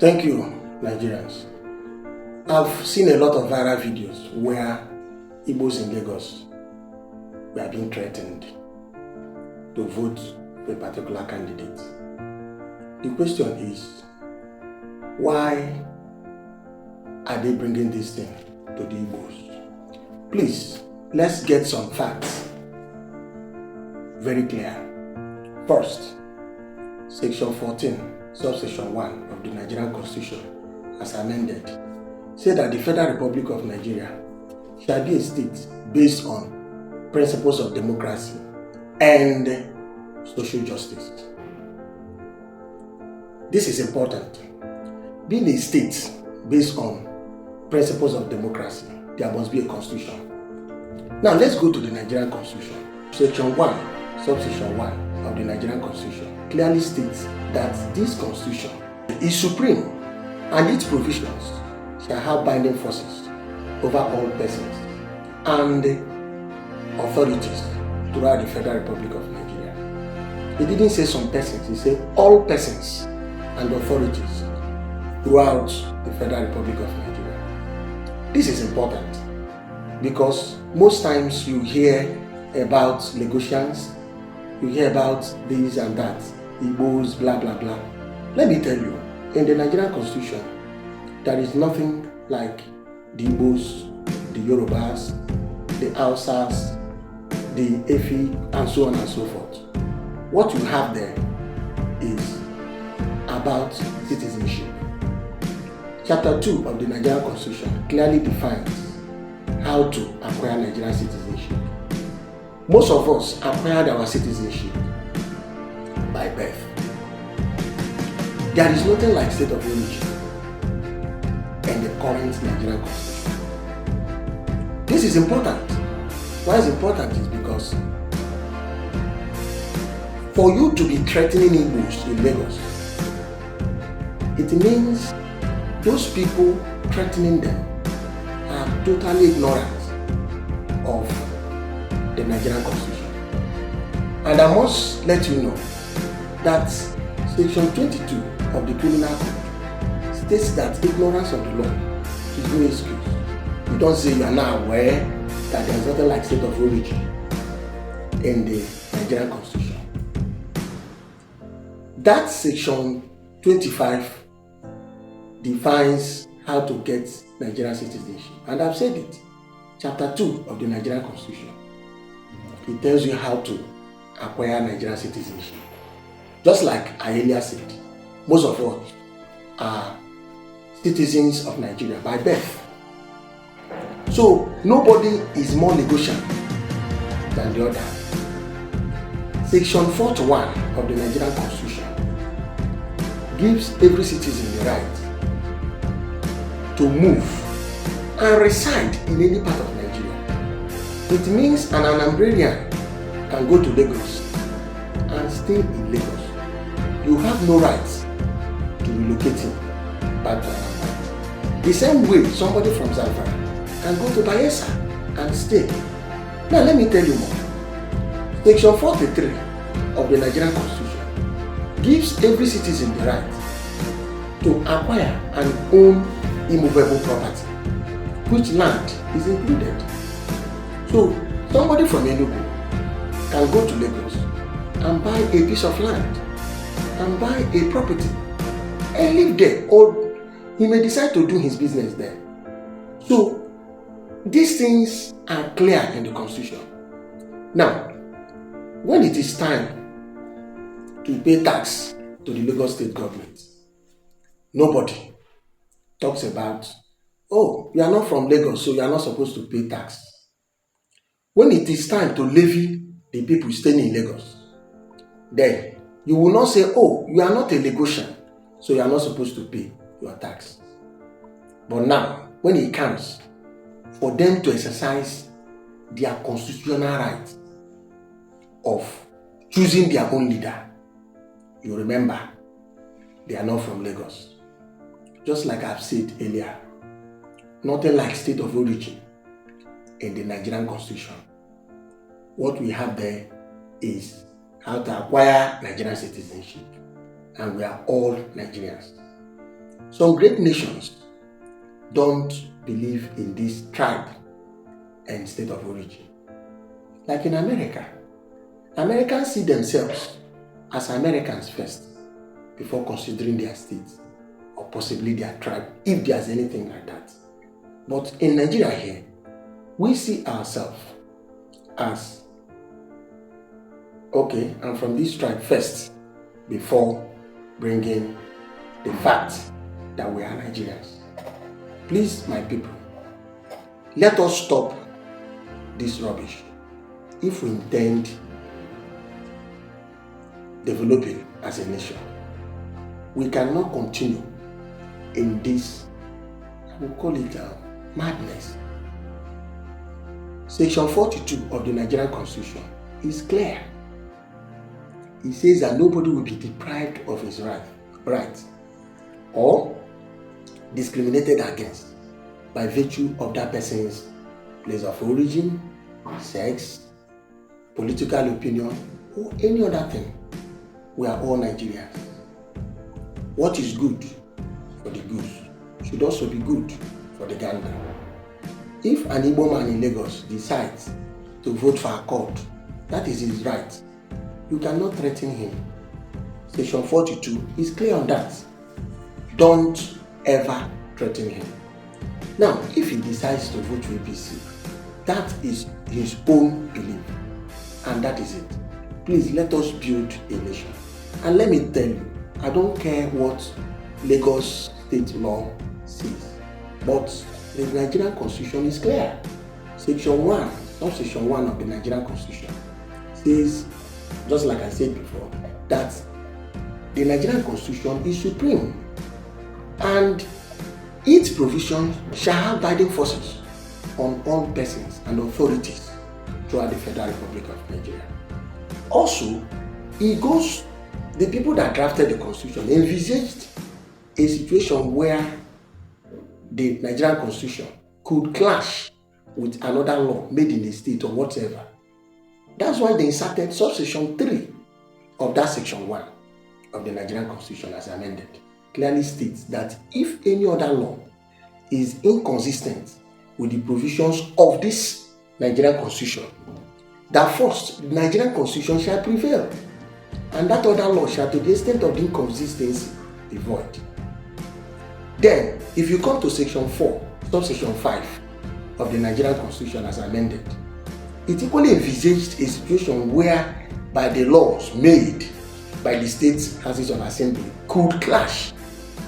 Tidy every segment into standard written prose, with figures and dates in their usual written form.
Thank you, Nigerians. I've seen a lot of viral videos where Igbos in Lagos were being threatened to vote for a particular candidate. The question is, why are they bringing this thing to the Igbos? Please, let's get some facts very clear. First, Section 14, Subsection 1 of the Nigerian Constitution, as amended, said that the Federal Republic of Nigeria shall be a state based on principles of democracy and social justice. This is important. Being a state based on principles of democracy, there must be a constitution. Now let's go to the Nigerian Constitution. Section 1, Subsection 1 of the Nigerian Constitution clearly states that this constitution is supreme and its provisions shall have binding forces over all persons and authorities throughout the Federal Republic of Nigeria. He didn't say some persons, he said all persons and authorities throughout the Federal Republic of Nigeria. This is important because most times you hear about Lagosians, you hear about this and that, Igbos, blah blah blah. Let me tell you, in the Nigerian Constitution, there is nothing like the Igbos, the Yorubas, the Hausas, the Efi, and so on and so forth. What you have there is about citizenship. Chapter 2 of the Nigerian Constitution clearly defines how to acquire Nigerian citizenship. Most of us acquired our citizenship by birth. There is nothing like state of origin in the current Nigerian Constitution. This is important. Why is important is because for you to be threatening Igbos in Lagos, it means those people threatening them are totally ignorant of the Nigerian Constitution. And I must let you know that Section 22 of the Criminal Code states that ignorance of the law is no excuse. You don't say you are now aware that there is nothing like state of origin in the Nigerian Constitution. That Section 25 defines how to get Nigerian citizenship. And I've said it. Chapter 2 of the Nigerian Constitution. It tells you how to acquire Nigerian citizenship. Just like I earlier said, most of us are citizens of Nigeria by birth. So nobody is more Lagosian than the other. Section 41 of the Nigerian Constitution gives every citizen the right to move and reside in any part of Nigeria. It means an Nigerian can go to Lagos and stay in Lagos. You have no rights to relocate him back to Anambra. The same way somebody from Zamfara can go to Bayelsa and stay. Now let me tell you more. Section 43 of the Nigerian Constitution gives every citizen the right to acquire and own immovable property, which land is included. So somebody from Enugu can go to Lagos and buy a piece of land and buy a property and live there, or he may decide to do his business there. So these things are clear in the Constitution. Now, when it is time to pay tax to the Lagos state government, nobody talks about, oh, you are not from Lagos, so you are not supposed to pay tax. When it is time to levy the people staying in Lagos, then you will not say, oh, you are not a Lagosian, so you are not supposed to pay your tax. But now, when it comes for them to exercise their constitutional right of choosing their own leader, you remember, they are not from Lagos. Just like I've said earlier, nothing like state of origin in the Nigerian Constitution. What we have there is how to acquire Nigerian citizenship, and we are all Nigerians. Some great nations don't believe in this tribe and state of origin. Like in America, Americans see themselves as Americans first before considering their state or possibly their tribe, if there's anything like that. But in Nigeria here, we see ourselves as, okay, I'm from this tribe first before bringing the fact that we are Nigerians. Please, my people, let us stop this rubbish if we intend developing as a nation. We cannot continue in this, I will call it madness. Section 42 of the Nigerian Constitution is clear. It says that nobody will be deprived of his right or discriminated against by virtue of that person's place of origin, sex, political opinion, or any other thing. We are all Nigerians. What is good for the goose should also be good for the gander. If an Igbo man in Lagos decides to vote for Accord, that is his right. You cannot threaten him. Section 42 is clear on that. Don't ever threaten him. Now, if he decides to vote for APC, that is his own belief, and that is it. Please let us build a nation. And let me tell you, I don't care what Lagos state law says, but the Nigerian Constitution is clear. Section 1, subsection 1 of the Nigerian Constitution says, just like I said before, that the Nigerian Constitution is supreme and its provisions shall have guiding forces on all persons and authorities throughout the Federal Republic of Nigeria. Also, the people that drafted the Constitution envisaged a situation where the Nigerian Constitution could clash with another law made in the state or whatever. That's why they inserted subsection 3 of that section 1 of the Nigerian Constitution as amended. Clearly states that if any other law is inconsistent with the provisions of this Nigerian Constitution, that first, the Nigerian Constitution shall prevail, and that other law shall, to the extent of the inconsistency, be void. Then, if you come to section 4, subsection 5 of the Nigerian Constitution as amended, it equally envisaged a situation where by the laws made by the state houses of assembly could clash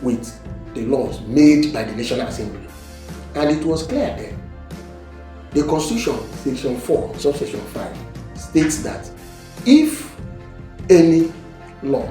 with the laws made by the National Assembly. And it was clear then. The Constitution, section 4, subsection 5, states that if any law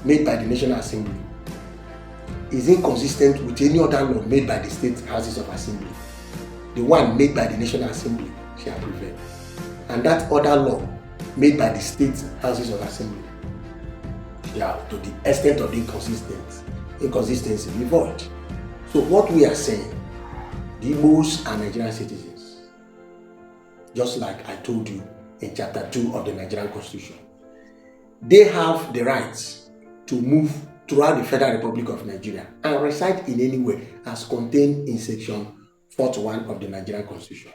made by the National Assembly is inconsistent with any other law made by the state houses of assembly, the one made by the National Assembly shall prevail, and that other law made by the state houses of assembly shall, to the extent of the inconsistency, be void. So what we are saying, the Igbos are Nigerian citizens, just like I told you in chapter 2 of the Nigerian Constitution. They have the rights to move throughout the Federal Republic of Nigeria and reside in any way as contained in section 41 of the Nigerian Constitution.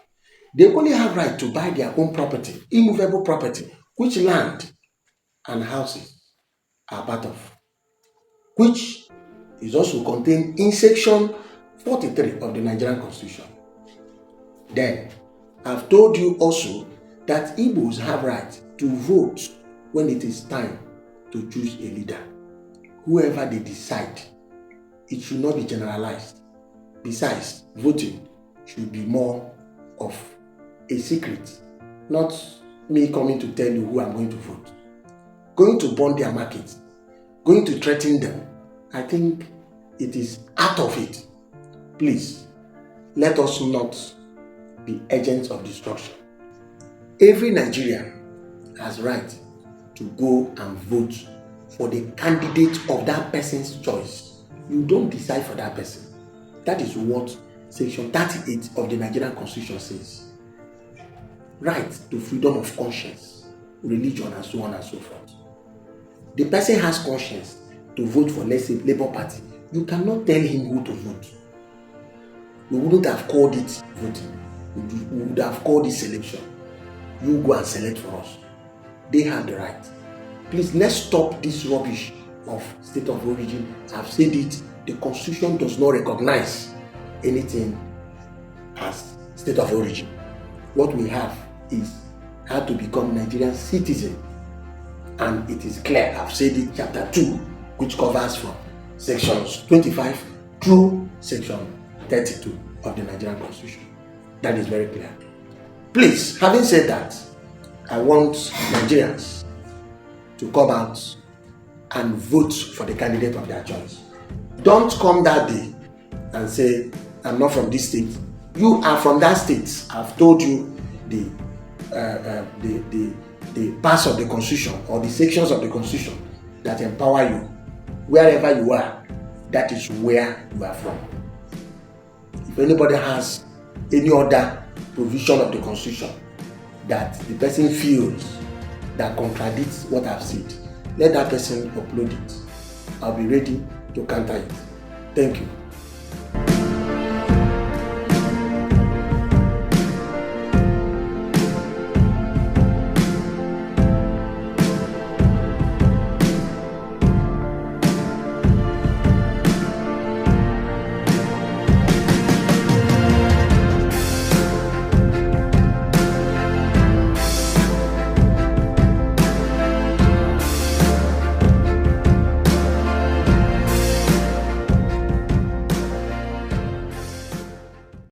They only have right to buy their own property, immovable property, which land and houses are part of, which is also contained in section 43 of the Nigerian Constitution. Then, I've told you also that Igbos have right to vote when it is time to choose a leader. Whoever they decide, it should not be generalized. Besides, voting should be more of a secret, not me coming to tell you who I'm going to vote. Going to burn their markets, going to threaten them, I think it is out of it. Please, let us not be agents of destruction. Every Nigerian has right to go and vote for the candidate of that person's choice. You don't decide for that person. That is what section 38 of the Nigerian Constitution says. Right to freedom of conscience, religion, and so on and so forth. The person has conscience to vote for, let's say, Labour Party. You cannot tell him who to vote. We wouldn't have called it voting. We would have called it selection. You go and select for us. They have the right. Please, let's stop this rubbish of state of origin. I've said it. The Constitution does not recognize anything as state of origin. What we have is how to become Nigerian citizen. And it is clear. I've said it, chapter 2, which covers from sections 25 through section 32 of the Nigerian Constitution. That is very clear. Please, having said that, I want Nigerians to come out and vote for the candidate of their choice. Don't come that day and say, I'm not from this state. You are from that state. I've told you the parts of the Constitution or the sections of the Constitution that empower you. Wherever you are, that is where you are from. If anybody has any other provision of the Constitution that the person feels that contradicts what I've said, let that person upload it. I'll be ready to counter it. Thank you.